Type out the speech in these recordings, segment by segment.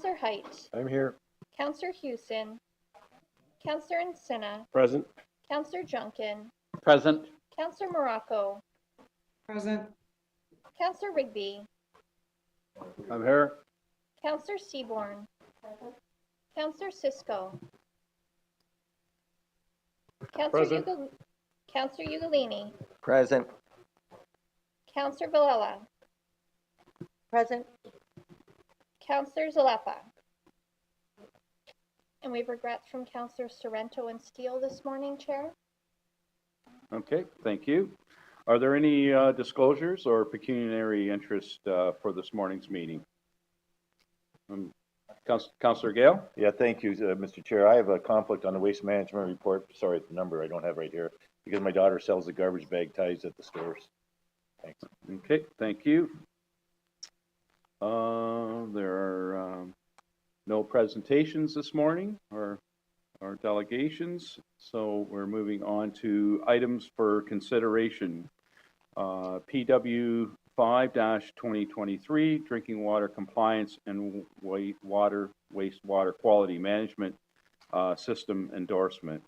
Councillor Height, I'm here. Councillor Hewson, Councillor Encina, Present. Councillor Junkin, Present. Councillor Morocco, Present. Councillor Rigby, I'm here. Councillor Seaborn, Councillor Cisco, Present. Councillor Ugolini, Present. Councillor Villela, Present. Councillor Zalepa. And we have regrets from Councillor Sorrento and Steele this morning, Chair. Okay, thank you. Are there any disclosures or pecuniary interest for this morning's meeting? Councillor Gale? Yeah, thank you, Mr. Chair. I have a conflict on the waste management report. Sorry, the number I don't have right here, because my daughter sells the garbage bag ties at the stores. Thanks. Okay, thank you. There are no presentations this morning or delegations, so we're moving on to items for consideration. PW 5-2023, drinking water compliance and wastewater quality management system endorsement.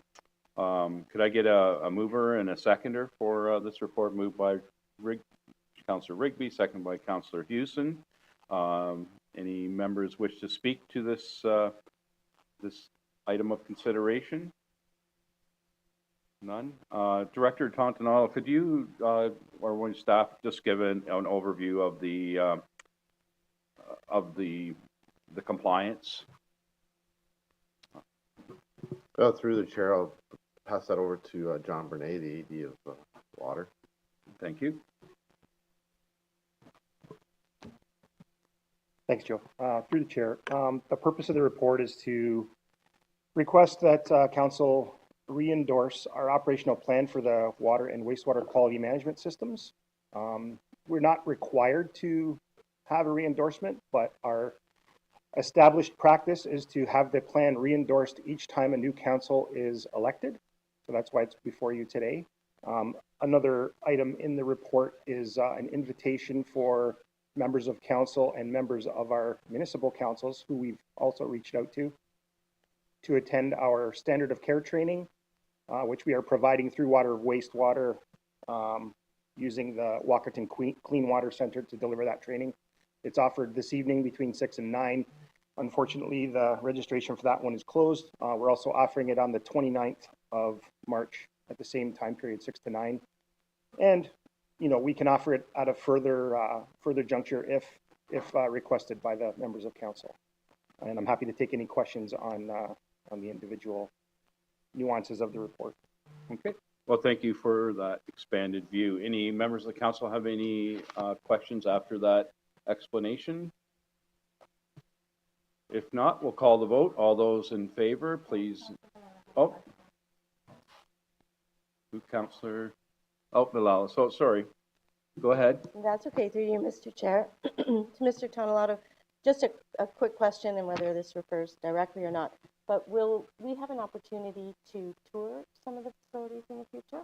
Could I get a mover and a seconder for this report? Moved by Councillor Rigby, seconded by Councillor Hewson. Any members wish to speak to this this item of consideration? None. Director Tontanalo, could you or one staff just give an overview of the compliance? Through the chair, I'll pass that over to John Bernay, the AD of Water. Thank you. Thanks, Joe. Through the chair, the purpose of the report is to request that Council re-endorse our operational plan for the water and wastewater quality management systems. We're not required to have a re-endorsement, but our established practice is to have the plan re-endorsed each time a new council is elected. So that's why it's before you today. Another item in the report is an invitation for members of council and members of our municipal councils, who we've also reached out to attend our standard of care training, which we are providing through Water Wastewater, using the Walkerton Clean Water Center to deliver that training. It's offered this evening between 6 and 9. Unfortunately, the registration for that one is closed. We're also offering it on the 29th of March at the same time period, 6 to 9. And, you know, we can offer it at a further juncture if requested by the members of council. And I'm happy to take any questions on the individual nuances of the report. Okay. Well, thank you for that expanded view. Any members of the council have any questions after that explanation? If not, we'll call the vote. All those in favor, please. Oh, who, Councillor? Oh, Villela. So sorry. Go ahead. That's okay, through you, Mr. Chair. To Mr. Tonelato, just a quick question, and whether this refers directly or not, but will we have an opportunity to tour some of the facilities in the future?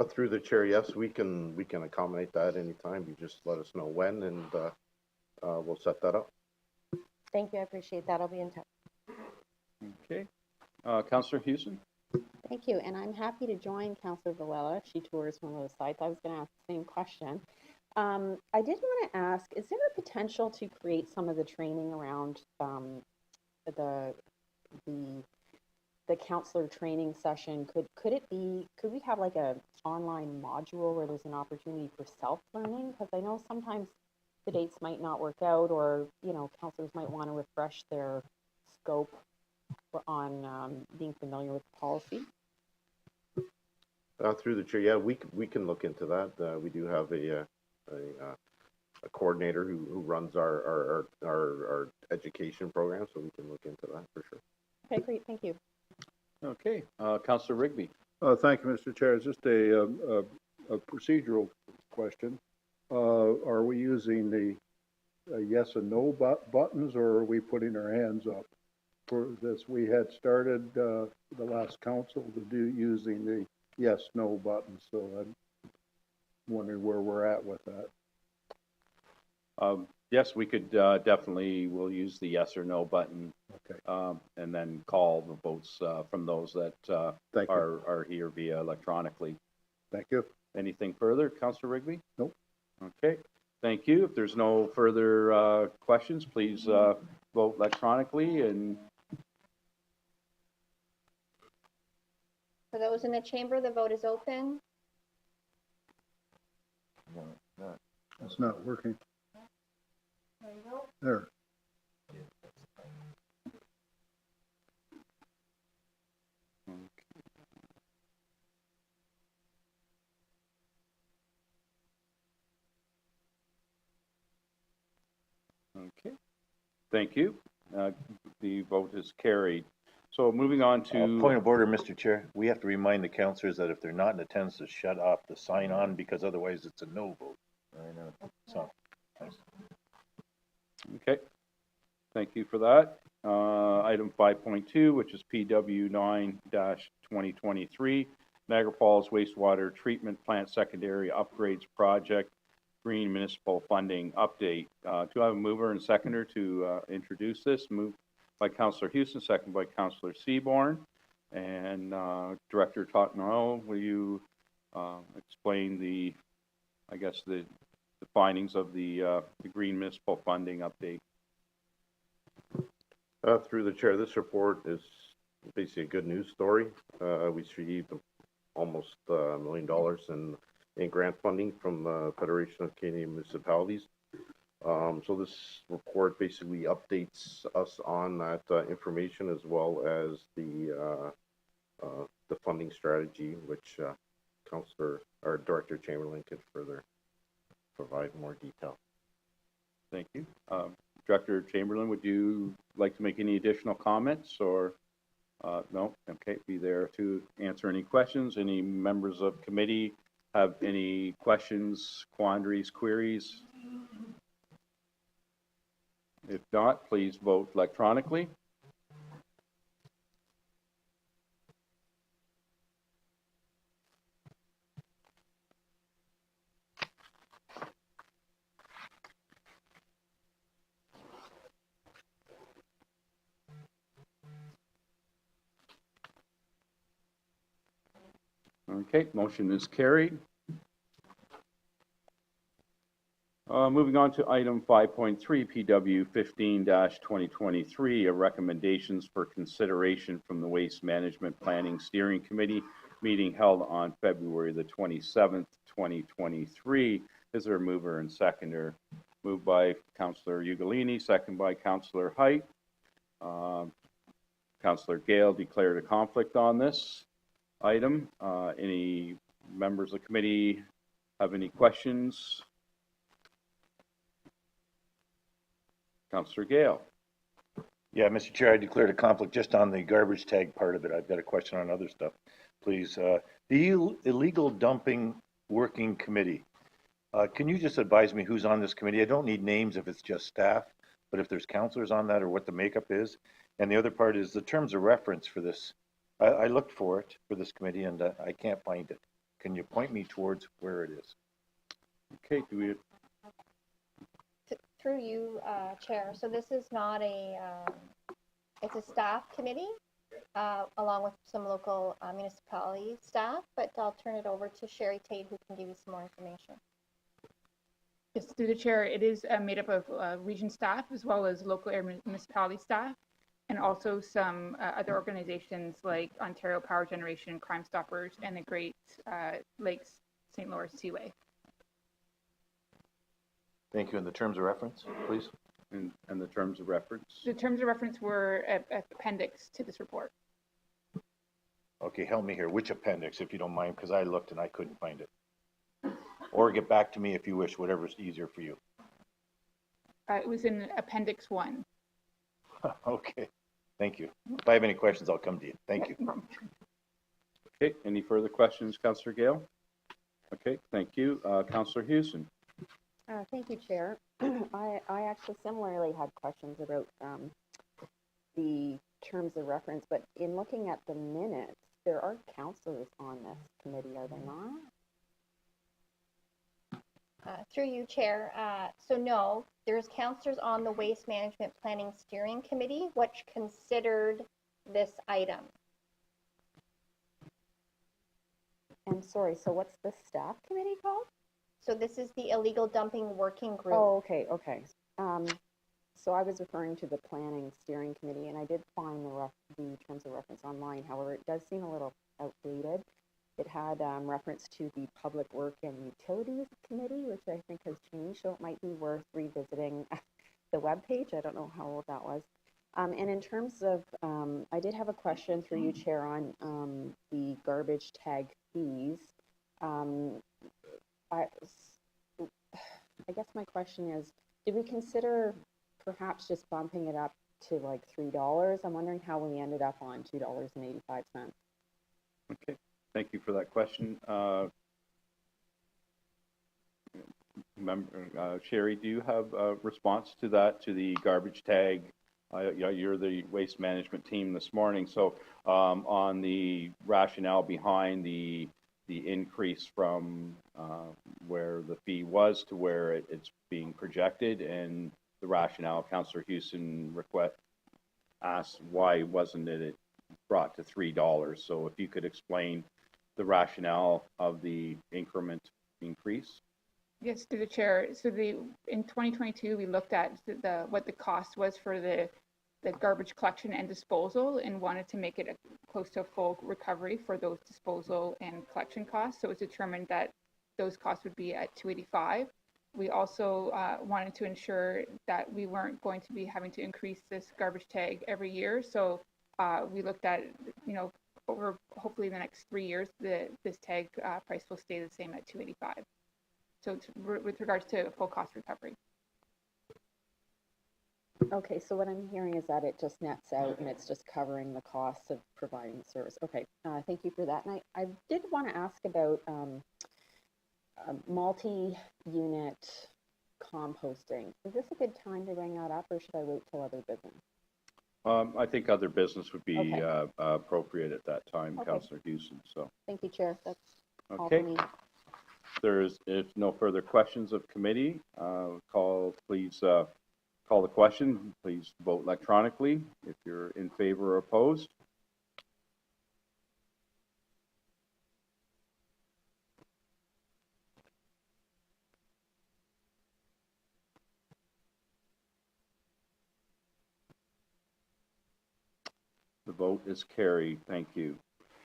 Through the chair, yes, we can accommodate that anytime. You just let us know when, and we'll set that up. Thank you, I appreciate that. I'll be in touch. Okay. Councillor Hewson? Thank you, and I'm happy to join Councillor Villela if she tours one of those sites. I was going to ask the same question. I did want to ask, is there a potential to create some of the training around the counselor training session? Could we have like a online module where there's an opportunity for self-learning? Because I know sometimes the dates might not work out, or counselors might want to refresh their scope on being familiar with the policy. Through the chair, yeah, we can look into that. We do have a coordinator who runs our education program, so we can look into that for sure. Okay, great, thank you. Okay, Councillor Rigby. Thank you, Mr. Chair. It's just a procedural question. Are we using the yes and no buttons, or are we putting our hands up? For this, we had started the last council to do using the yes, no button, so I'm wondering where we're at with that. Yes, we could, definitely, we'll use the yes or no button, Okay, and then call the votes, from those that, thank you, are here via electronically. thank you. Anything further, Councillor Rigby? Nope. Okay, thank you. If there's no further, questions, please, vote electronically, and For those in the chamber, the vote is open. It's not working. There. okay, thank you. The vote is carried. So moving on to. Point of order, Mr. Chair. We have to remind the councillors that if they're not in attendance, to shut off the sign on, because otherwise it's a no vote. I know. So, thanks. Okay, thank you for that. Item 5.2, which is PW 9-2023, Niagara Falls Wastewater Treatment Plant Secondary Upgrades Project, Green Municipal Funding Update. Do I have a mover and seconder to introduce this? Moved by Councillor Houston, second by Councillor Seaborn. And Director Tottenell, will you explain the, I guess, the findings of the Green Municipal Funding Update? Through the chair, this report is basically a good news story. We received almost $1 million in grant funding from the Federation of Canadian Municipalities. So this report basically updates us on that information, as well as the funding strategy, which Councillor or Director Chamberlain could further provide more detail. Thank you. Director Chamberlain, would you like to make any additional comments, or no? Okay, be there to answer any questions. Any members of committee have any questions, quandaries, queries? If not, please vote electronically. Okay, motion is carried. Moving on to item 5.3, PW 15-2023, recommendations for consideration from the Waste Management Planning Steering Committee meeting held on February the 27th, 2023. Is there a mover and seconder? Moved by Councillor Ugolini, second by Councillor Height. Councillor Gale declared a conflict on this item. Any members of the committee have any questions? Councillor Gale. Yeah, Mr. Chair, I declared a conflict just on the garbage tag part of it. I've got a question on other stuff, please. The illegal dumping working committee. Can you just advise me who's on this committee? I don't need names if it's just staff, but if there's councillors on that, or what the makeup is. And the other part is the terms of reference for this. I looked for it for this committee, and I can't find it. Can you point me towards where it is? Okay, do we? Through you, Chair. So this is not a, it's a staff committee, along with some local municipality staff, but I'll turn it over to Sherry Tate, who can give you some more information. Yes, through the chair, it is made up of region staff as well as local area municipality staff, and also some other organizations like Ontario Power Generation, Crime Stoppers, and the Great Lakes St. Lawrence Seaway. Thank you. And the terms of reference, please. And the terms of reference? The terms of reference were an appendix to this report. Okay, help me here. Which appendix, if you don't mind, because I looked and I couldn't find it. Or get back to me if you wish, whatever's easier for you. It was in Appendix 1. Okay, thank you. If I have any questions, I'll come to you. Thank you. Okay, any further questions, Councillor Gale? Okay, thank you. Councillor Houston. Thank you, Chair. I actually similarly had questions about the terms of reference, but in looking at the minutes, there are councillors on this committee, are there not? Through you, Chair. So no, there's counselors on the Waste Management Planning Steering Committee, which considered this item. And sorry, so what's the staff committee called? So this is the illegal dumping working group. Oh, okay, okay. So I was referring to the planning steering committee, and I did find the terms of reference online. However, it does seem a little outdated. It had reference to the Public Work and Utilities Committee, which I think has changed, so it might be worth revisiting the webpage. I don't know how old that was. And in terms of, I did have a question through you, Chair, on the garbage tag fees. I guess my question is, did we consider perhaps just bumping it up to like $3? I'm wondering how we ended up on $2.85. Okay, thank you for that question. Sherry, do you have a response to that, to the garbage tag? You're the waste management team this morning, so on the rationale behind the increase from where the fee was to where it's being projected, and the rationale, Councillor Houston asked why wasn't it brought to $3? So if you could explain the rationale of the increment increase. Yes, through the chair. So in 2022, we looked at what the cost was for the garbage collection and disposal, and wanted to make it close to a full recovery for those disposal and collection costs. So it was determined that those costs would be at $2.85. We also wanted to ensure that we weren't going to be having to increase this garbage tag every year. So we looked at, over hopefully the next 3 years, this tag price will stay the same at $2.85. So with regards to full cost recovery. Okay, so what I'm hearing is that it just nets out and it's just covering the costs of providing the service. Okay, thank you for that. And I did want to ask about multi-unit composting. Is this a good time to bring that up, or should I wait till other business? I think other business would be Okay. appropriate at that time, Okay. Councillor Houston. So, Thank you, Chair. That's all okay. for me. If no further questions of committee, call the question. Please vote electronically if you're in favor or opposed. The vote is carried. Thank you.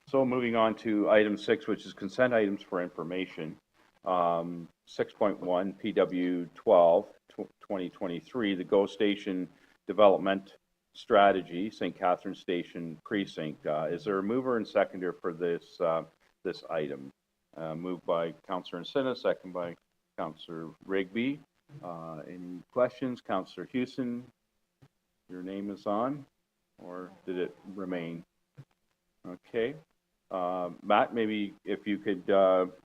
So moving on to item 6, which is consent items for information. 6.1 PW 12 2023, the GO Station Development Strategy, St. Catherine Station Precinct. Is there a mover and seconder for this this item? Moved by Councillor Encina, second by Councillor Rigby. Any questions? Councillor Houston, your name is on, or did it remain? Okay. Matt, maybe if you could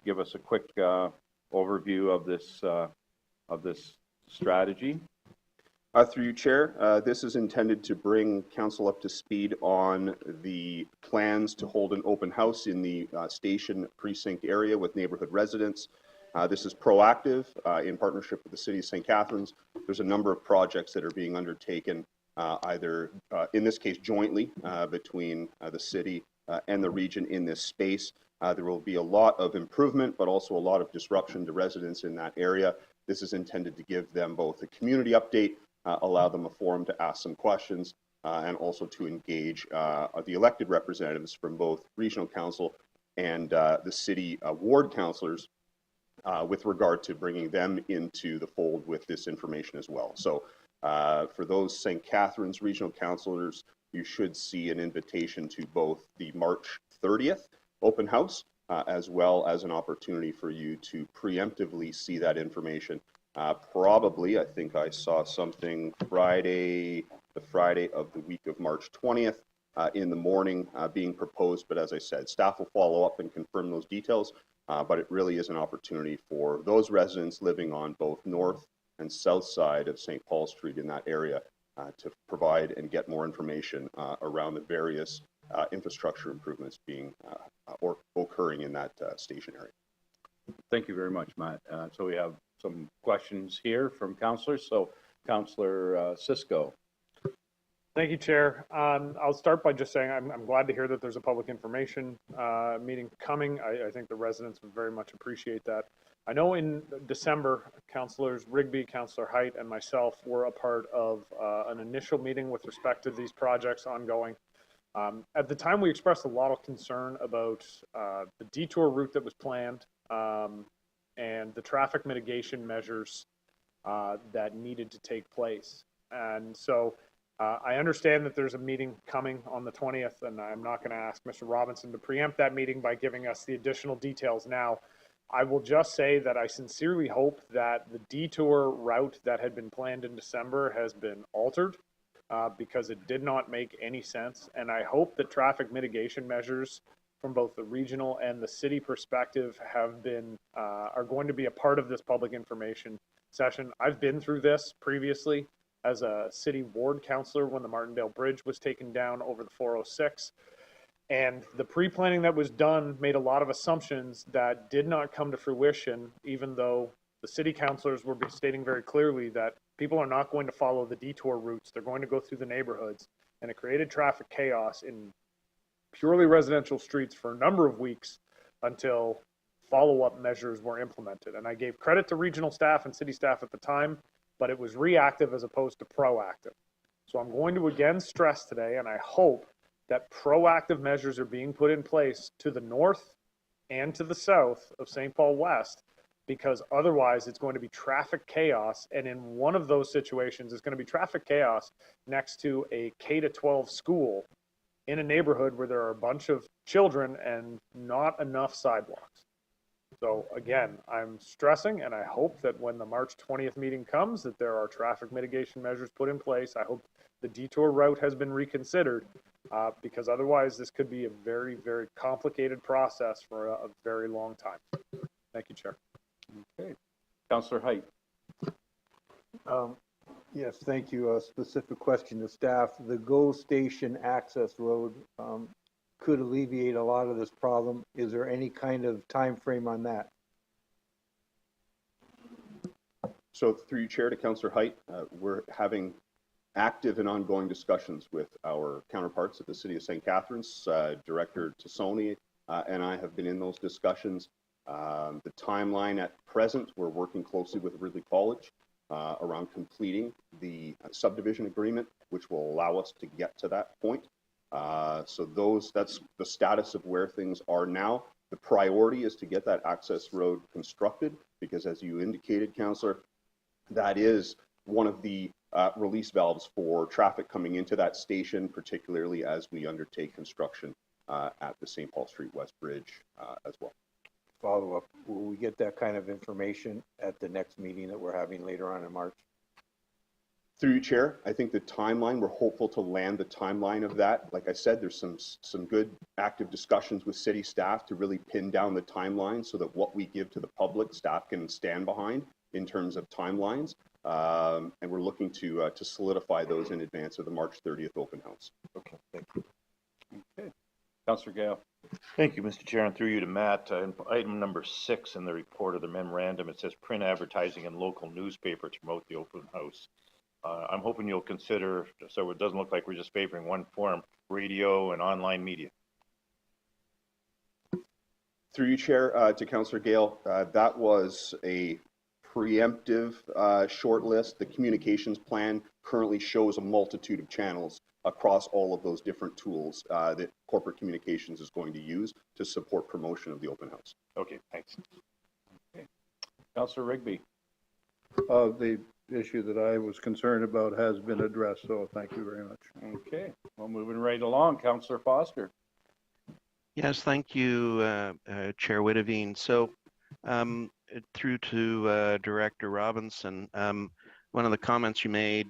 give us a quick overview of this strategy. Through you, Chair. This is intended to bring Council up to speed on the plans to hold an open house in the station precinct area with neighborhood residents. This is proactive in partnership with the City of St. Catharines. There's a number of projects that are being undertaken, either in this case jointly between the city and the region in this space. There will be a lot of improvement, but also a lot of disruption to residents in that area. This is intended to give them both a community update, allow them a forum to ask some questions, and also to engage the elected representatives from both regional council and the city ward councillors with regard to bringing them into the fold with this information as well. So for those St. Catharines regional councillors, you should see an invitation to both the March 30th open house, as well as an opportunity for you to preemptively see that information. Probably, I think I saw something the Friday of the week of March 20th in the morning being proposed, but as I said, staff will follow up and confirm those details, but it really is an opportunity for those residents living on both north and south side of St. Paul Street in that area to provide and get more information around the various infrastructure improvements being or occurring in that station area. Thank you very much, Matt. So we have some questions here from councilors. So Councilor Cisco. Thank you, Chair. I'll start by just saying I'm glad to hear that there's a public information meeting coming. I think the residents would very much appreciate that. I know in December, Councilors Rigby, Councilor Height, and myself were a part of an initial meeting with respect to these projects ongoing. At the time, we expressed a lot of concern about the detour route that was planned and the traffic mitigation measures that needed to take place. And so I understand that there's a meeting coming on the 20th, and I'm not going to ask Mr. Robinson to preempt that meeting by giving us the additional details now. I will just say that I sincerely hope that the detour route that had been planned in December has been altered because it did not make any sense. And I hope that traffic mitigation measures from both the regional and the city perspective have been, are going to be a part of this public information session. I've been through this previously as a city ward councillor when the Martindale Bridge was taken down over the 406. And the pre-planning that was done made a lot of assumptions that did not come to fruition, even though the city councilors were stating very clearly that people are not going to follow the detour routes. They're going to go through the neighborhoods. And it created traffic chaos in purely residential streets for a number of weeks until follow-up measures were implemented. And I gave credit to regional staff and city staff at the time, but it was reactive as opposed to proactive. So I'm going to again stress today, and I hope that proactive measures are being put in place to the north and to the south of St. Paul West, because otherwise it's going to be traffic chaos. And in one of those situations, it's going to be traffic chaos next to a K-12 school in a neighborhood where there are a bunch of children and not enough sidewalks. So again, I'm stressing, and I hope that when the March 20th meeting comes, that there are traffic mitigation measures put in place. I hope the detour route has been reconsidered, because otherwise this could be a very, very complicated process for a very long time. Thank you, Chair. Okay. Councilor Height. Yes, thank you. A specific question to staff. The GO Station access road could alleviate a lot of this problem. Is there any kind of time frame on that? So through you, Chair, to Councillor Height, we're having active and ongoing discussions with our counterparts at the City of St. Catharines. Director Tassoni and I have been in those discussions. The timeline at present, we're working closely with Ridley College around completing the subdivision agreement, which will allow us to get to that point. So that's the status of where things are now. The priority is to get that access road constructed, because as you indicated, Councillor, that is one of the release valves for traffic coming into that station, particularly as we undertake construction at the St. Paul Street West Bridge as well. Follow up, will we get that kind of information at the next meeting that we're having later on in March? Through you, Chair, I think the timeline, we're hopeful to land the timeline of that. Like I said, there's some good active discussions with city staff to really pin down the timeline so that what we give to the public, staff can stand behind in terms of timelines. And we're looking to solidify those in advance of the March 30th open house. Okay, thank you. Okay. Councillor Gale. Thank you, Mr. Chair, and through you to Matt. Item number 6 in the report of the memorandum, it says print advertising in local newspaper to promote the open house. I'm hoping you'll consider, so it doesn't look like we're just favoring one form, radio and online media. Through you, Chair, to Councillor Gale, that was a preemptive short list. The communications plan currently shows a multitude of channels across all of those different tools that corporate communications is going to use to support promotion of the open house. Okay, thanks. Okay. Councillor Rigby. The issue that I was concerned about has been addressed, so thank you very much. Okay. Well, moving right along, Councillor Foster. Yes, thank you, Chair Witteveen. So through to Director Robinson, one of the comments you made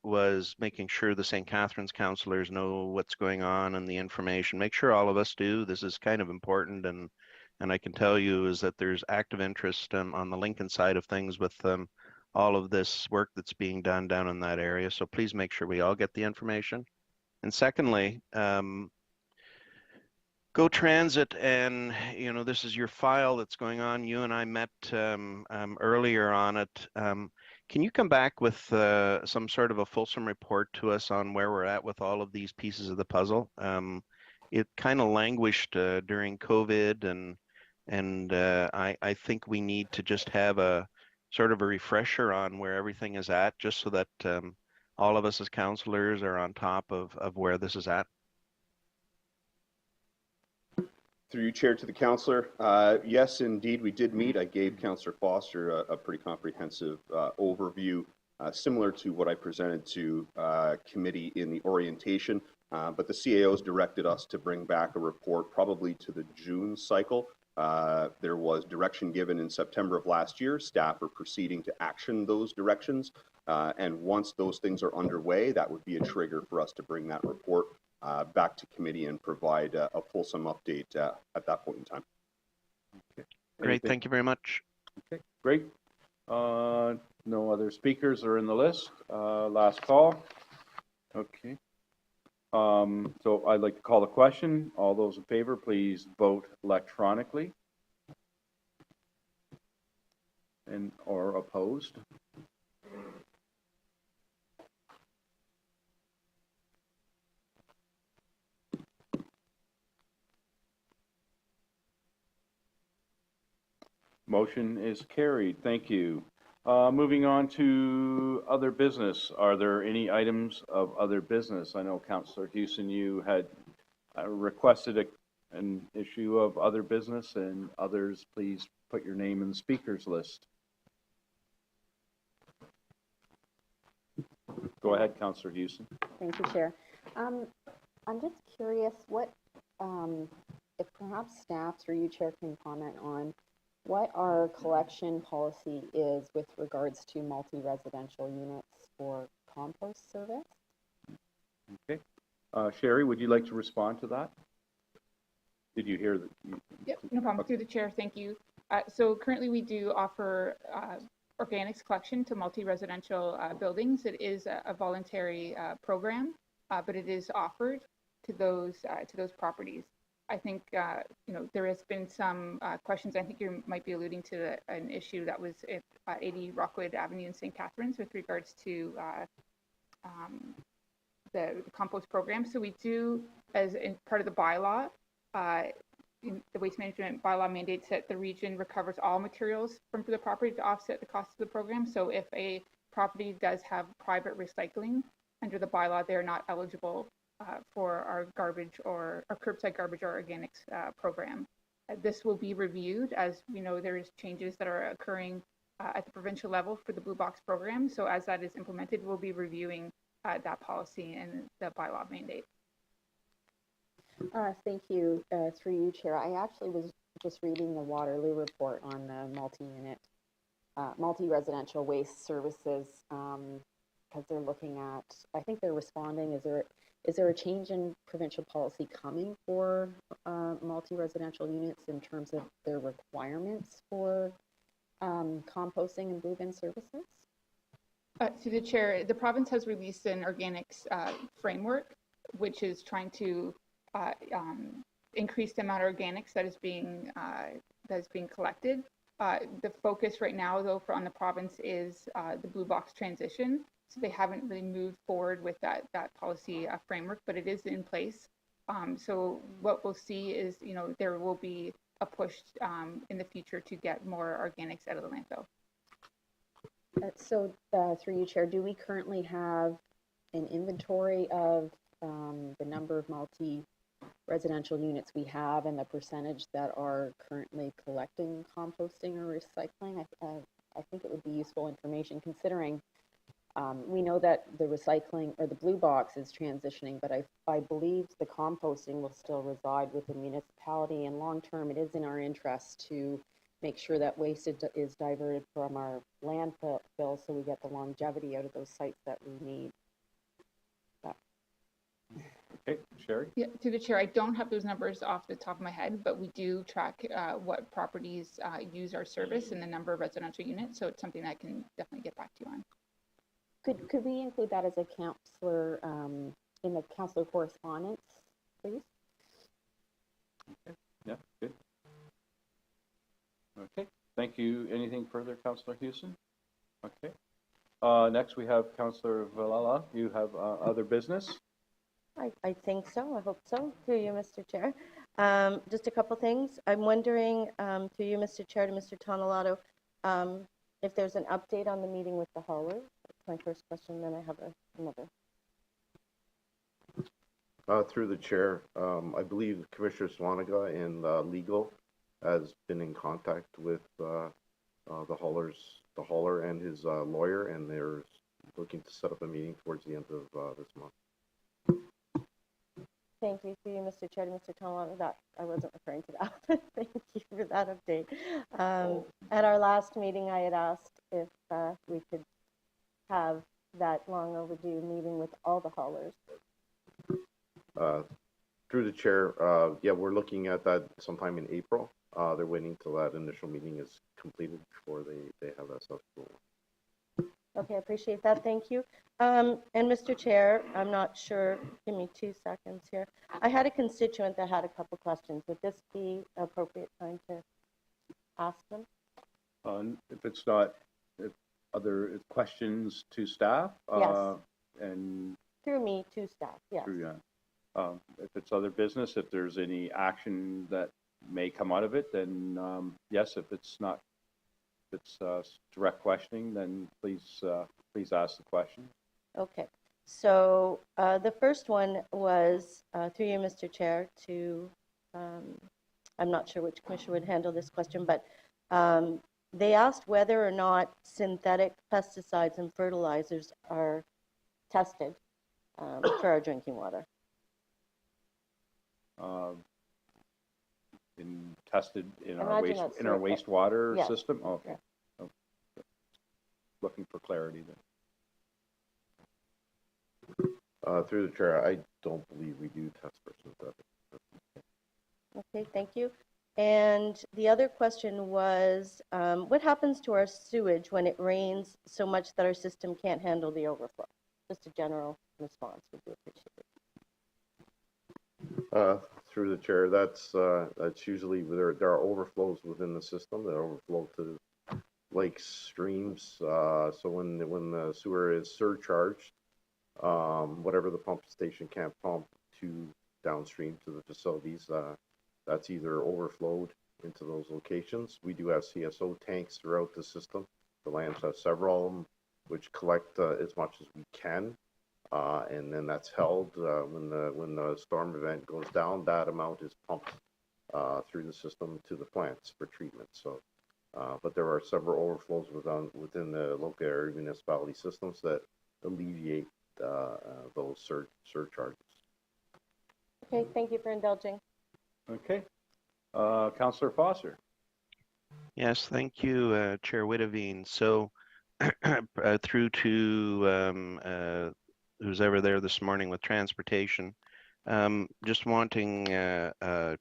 was making sure the St. Catharines councillors know what's going on and the information. Make sure all of us do. This is kind of important, and I can tell you is that there's active interest on the Lincoln side of things with all of this work that's being done down in that area. So please make sure we all get the information. And secondly, Go Transit, and this is your file that's going on. You and I met earlier on it. Can you come back with some sort of a fulsome report to us on where we're at with all of these pieces of the puzzle? It kind of languished during COVID, and I think we need to just have a sort of a refresher on where everything is at, just so that all of us as councillors are on top of where this is at. Through you, Chair, to the councillor. Yes, indeed, we did meet. I gave Councillor Foster a pretty comprehensive overview, similar to what I presented to committee in the orientation. But the CAOs directed us to bring back a report probably to the June cycle. There was direction given in September of last year. Staff are proceeding to action those directions. And once those things are underway, that would be a trigger for us to bring that report back to committee and provide a fulsome update at that point in time. Okay. Great, thank you very much. Okay, great. No other speakers are in the list. Last call. Okay. So I'd like to call the question. All those in favor, please vote electronically. Or opposed. Motion is carried. Thank you. Moving on to other business. Are there any items of other business? I know Councillor Houston, you had requested an issue of other business, and others, please put your name in the speakers list. Go ahead, Councillor Houston. Thank you, Chair. I'm just curious what, if perhaps staff through you, Chair, can comment on what our collection policy is with regards to multi-residential units for compost service. Okay. Sherry, would you like to respond to that? Did you hear that? Yep, no problem. Okay. Through the chair, thank you. So currently we do offer organics collection to multi-residential buildings. It is a voluntary program, but it is offered to those properties. I think there has been some questions. I think you might be alluding to an issue that was at 80 Rockwood Avenue in St. Catharines with regards to the compost program. So we do, as in part of the bylaw, the waste management bylaw mandates that the region recovers all materials from the property to offset the cost of the program. So if a property does have private recycling under the bylaw, they're not eligible for our garbage or our curbside garbage or organics program. This will be reviewed. As we know, there's changes that are occurring at the provincial level for the Blue Box program. So as that is implemented, we'll be reviewing that policy and the bylaw mandate. Thank you. Through you, Chair. I actually was just reading the Waterloo report on the multi-residential waste services because they're looking at, I think they're responding, is there a change in provincial policy coming for multi-residential units in terms of their requirements for composting and blue bin services? Through the chair, the province has released an organics framework, which is trying to increase the amount of organics that is being collected. The focus right now, though, on the province is the Blue Box transition. So they haven't really moved forward with that policy framework, but it is in place. So what we'll see is, there will be a push in the future to get more organics out of the landfill. So through you, Chair, do we currently have an inventory of the number of multi-residential units we have and the percentage that are currently collecting composting or recycling? I think it would be useful information considering we know that the recycling or the Blue Box is transitioning, but I believe the composting will still reside with the municipality, and long term it is in our interest to make sure that waste is diverted from our landfill so we get the longevity out of those sites that we need. Okay, Sherry? Yeah, through the chair, I don't have those numbers off the top of my head, but we do track what properties use our service and the number of residential units, so it's something I can definitely get back to you on. Could we include that as a counselor in the counselor correspondence, please? Thank you. Anything further, Councillor Houston? Okay. Next, we have Councillor Valala. You have other business? I think so. I hope so. Through you, Mr. Chair. Just a couple things. I'm wondering, through you, Mr. Chair, to Mr. Tonelato, if there's an update on the meeting with the hauler. That's my first question, then I have another. Through the chair, I believe Commissioner Swanaga and legal has been in contact with the hauler and his lawyer, and they're looking to set up a meeting towards the end of this month. Thank you, through you, Mr. Chair, to Mr. Tonelato. That I wasn't referring to that. Thank you for that update. At our last meeting, I had asked if we could have that long overdue meeting with all the haulers. Through the chair, yeah, we're looking at that sometime in April. They're waiting till that initial meeting is completed before they have that stuff going. Okay, I appreciate that. Thank you. And Mr. Chair, I'm not sure. Give me 2 seconds here. I had a constituent that had a couple questions. Would this be appropriate time to ask them? If it's not, if other questions to staff? Yes. And Through me to staff, yes. through, if it's other business, if there's any action that may come out of it, then yes. If it's not, if it's direct questioning, then please ask the question. Okay. So the first one was through you, Mr. Chair, to I'm not sure which commissioner would handle this question, but they asked whether or not synthetic pesticides and fertilizers are tested for our drinking water. Been tested in Imagine our wastewater Yes. system? Okay. Yeah. Okay. Looking for clarity then. Through the chair, I don't believe we do test for synthetic. Okay, thank you. And the other question was, what happens to our sewage when it rains so much that our system can't handle the overflow? Just a general response would be appreciated. Through the chair, that's usually there are overflows within the system that overflow to lakes, streams. So when the sewer is surcharged, whatever the pump station can't pump to downstream to the facilities, that's either overflowed into those locations. We do have CSO tanks throughout the system. The lands have several of them, which collect as much as we can. And then that's held when the storm event goes down. That amount is pumped through the system to the plants for treatment. So, but there are several overflows within the local area municipality systems that alleviate those surcharges. Okay, thank you for indulging. Okay. Councillor Foster. Yes, thank you, Chair Witteveen. So through to who's ever there this morning with transportation, just wanting a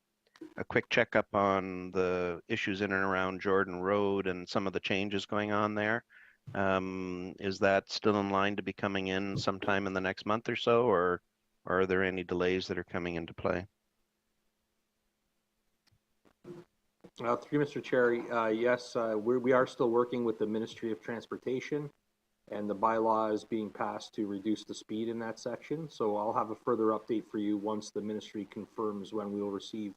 quick checkup on the issues in and around Jordan Road and some of the changes going on there. Is that still in line to be coming in sometime in the next month or so, or are there any delays that are coming into play? Through Mr. Chair, yes, we are still working with the Ministry of Transportation, and the bylaw is being passed to reduce the speed in that section. So I'll have a further update for you once the ministry confirms when we will receive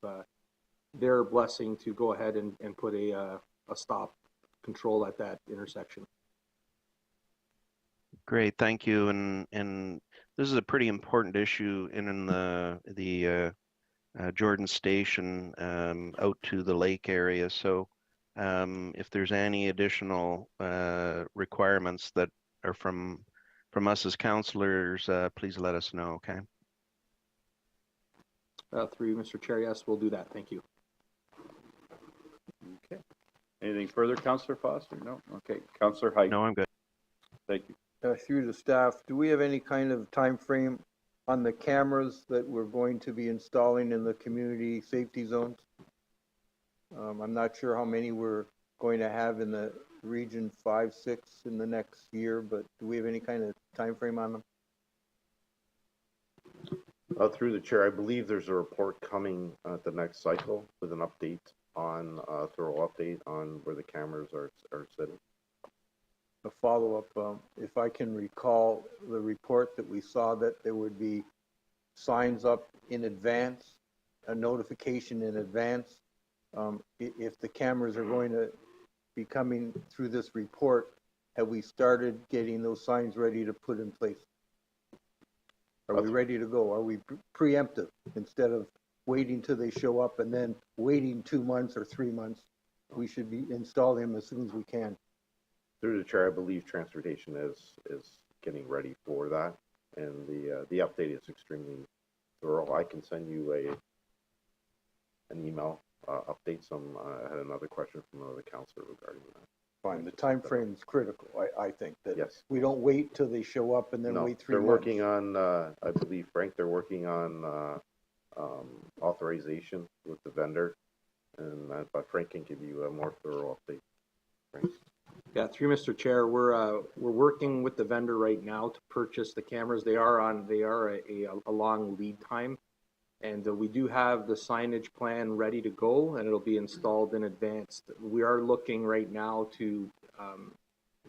their blessing to go ahead and put a stop control at that intersection. Great, thank you. And this is a pretty important issue in the Jordan Station out to the lake area. So if there's any additional requirements that are from us as councillors, please let us know, okay? Through Mr. Chair, yes, we'll do that. Thank you. Okay. Anything further, Councillor Foster? No? Okay. Councillor Height. No, I'm good. Thank you. Through the staff, do we have any kind of time frame on the cameras that we're going to be installing in the community safety zones? I'm not sure how many we're going to have in the region 5, 6 in the next year, but do we have any kind of time frame on them? Through the chair, I believe there's a report coming at the next cycle with an update on a thorough update on where the cameras are sitting. A follow-up, if I can recall the report that we saw, that there would be signs up in advance, a notification in advance. If the cameras are going to be coming through this report, have we started getting those signs ready to put in place? Are we ready to go? Are we preemptive instead of waiting till they show up and then waiting 2 months or 3 months? We should be installing them as soon as we can. Through the chair, I believe transportation is getting ready for that, and the update is extremely thorough. I can send you an email update. I had another question from another councillor regarding that. Fine, the time frame is critical, I think, that Yes. we don't wait till they show up and then No, wait 3 they're months. working on, I believe, Frank, they're working on authorization with the vendor, and but Frank can give you a more thorough update. Frank? Yeah, through Mr. Chair, we're working with the vendor right now to purchase the cameras. They are a long lead time. And we do have the signage plan ready to go, and it'll be installed in advance. We are looking right now to,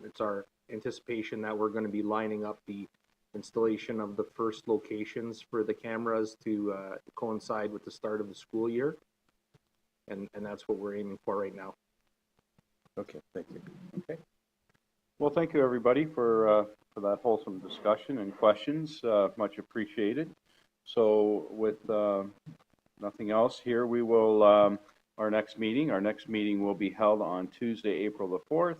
it's our anticipation that we're going to be lining up the installation of the first locations for the cameras to coincide with the start of the school year. And that's what we're aiming for right now. Okay, thank you. Okay. Well, thank you, everybody, for that wholesome discussion and questions. Much appreciated. So with nothing else here, we will, our next meeting will be held on Tuesday, April the 4th,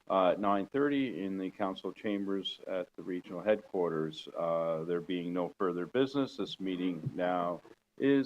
at 9:30 in the council chambers at the regional headquarters. There being no further business, this meeting now is